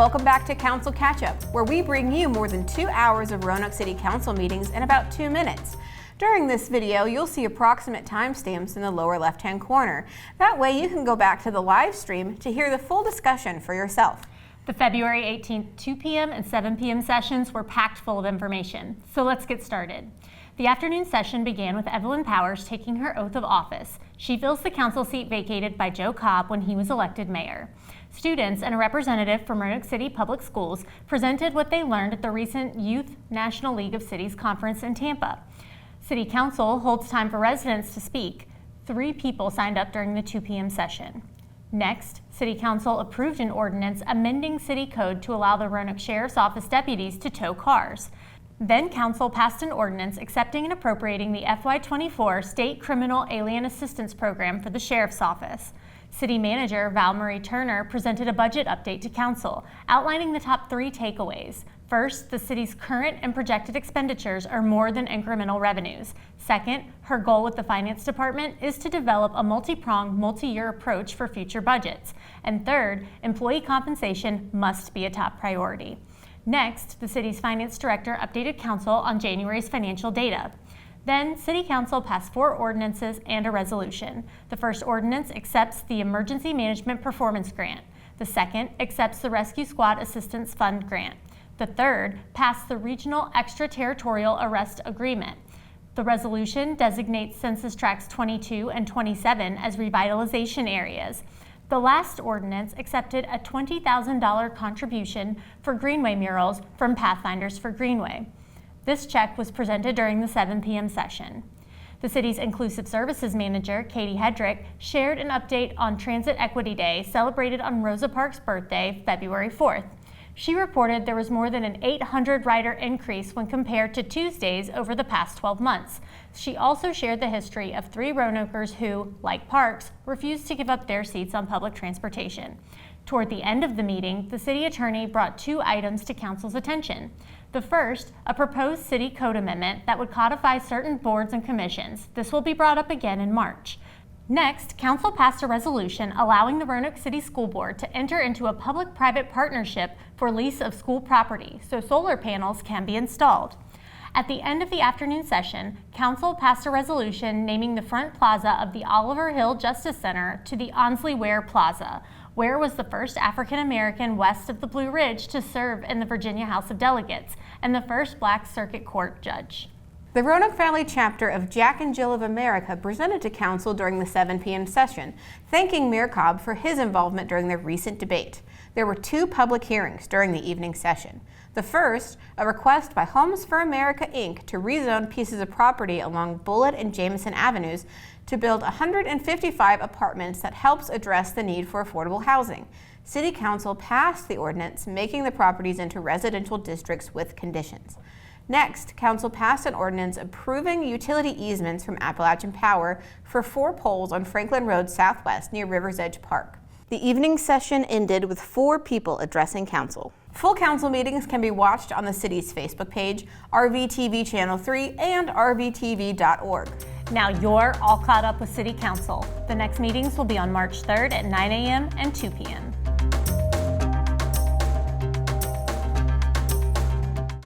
Welcome back to Council Catch-Up, where we bring you more than 2 hours of Roanoke City Council meetings in about 2 minutes. During this video, you'll see approximate timestamps in the lower left-hand corner. That way you can go back to the live stream to hear the full discussion for yourself. The February 18th 2 p.m. and 7 p.m. sessions were packed full of information, so let's get started. The afternoon session began with Evelyn Powers taking her oath of office. She fills the council seat vacated by Joe Cobb when he was elected mayor. Students and a representative from Roanoke City Public Schools presented what they learned at the recent Youth National League of Cities Conference in Tampa. City Council holds time for residents to speak. 3 people signed up during the 2 p.m. session. Next, City Council approved an ordinance amending City Code to allow the Roanoke Sheriff's Office deputies to tow cars. Then Council passed an ordinance accepting and appropriating the FY24 State Criminal Alien Assistance Program for the Sheriff's Office. City Manager Val Marie Turner presented a budget update to Council, outlining the top 3 takeaways. First, the city's current and projected expenditures are more than incremental revenues. Second, her goal with the Finance Department is to develop a multi-pronged, multi-year approach for future budgets. And third, employee compensation must be a top priority. Next, the city's Finance Director updated Council on January's financial data. Then, City Council passed 4 ordinances and a resolution. The first ordinance accepts the Emergency Management Performance Grant. The second accepts the Rescue Squad Assistance Fund Grant. The third passed the Regional Extraterritorial Arrest Agreement. The resolution designates Census Tracts 22 and 27 as revitalization areas. The last ordinance accepted a $20,000 contribution for Greenway murals from Pathfinders for Greenway. This check was presented during the 7 p.m. session. The city's Inclusive Services Manager, Katie Hedrick, shared an update on Transit Equity Day celebrated on Rosa Parks' birthday, February 4th. She reported there was more than an 800 rider increase when compared to Tuesdays over the past 12 months. She also shared the history of 3 Roanokers who, like Parks, refused to give up their seats on public transportation. Toward the end of the meeting, the city attorney brought 2 items to Council's attention. The first, a proposed city code amendment that would codify certain boards and commissions. This will be brought up again in March. Next, Council passed a resolution allowing the Roanoke City School Board to enter into a public-private partnership for lease of school property so solar panels can be installed. At the end of the afternoon session, Council passed a resolution naming the front plaza of the Oliver Hill Justice Center to the Onsley Ware Plaza. Ware was the first African American west of the Blue Ridge to serve in the Virginia House of Delegates and the first Black Circuit Court judge. The Roanoke Valley chapter of Jack and Jill of America presented to Council during the 7 p.m. session, thanking Mayor Cobb for his involvement during the recent debate. There were 2 public hearings during the evening session. The first, a request by Homes for America, Inc. to rezone pieces of property along Bullitt and Jameson Avenues to build 155 apartments that helps address the need for affordable housing. City Council passed the ordinance, making the properties into residential districts with conditions. Next, Council passed an ordinance approving utility easements from Appalachian Power for 4 poles on Franklin Road Southwest near River's Edge Park. The evening session ended with 4 people addressing Council. Full Council meetings can be watched on the city's Facebook page, RVTV Channel 3, and RVTV.org. Now you're all caught up with City Council. The next meetings will be on March 3rd at 9 a.m. and 2 p.m.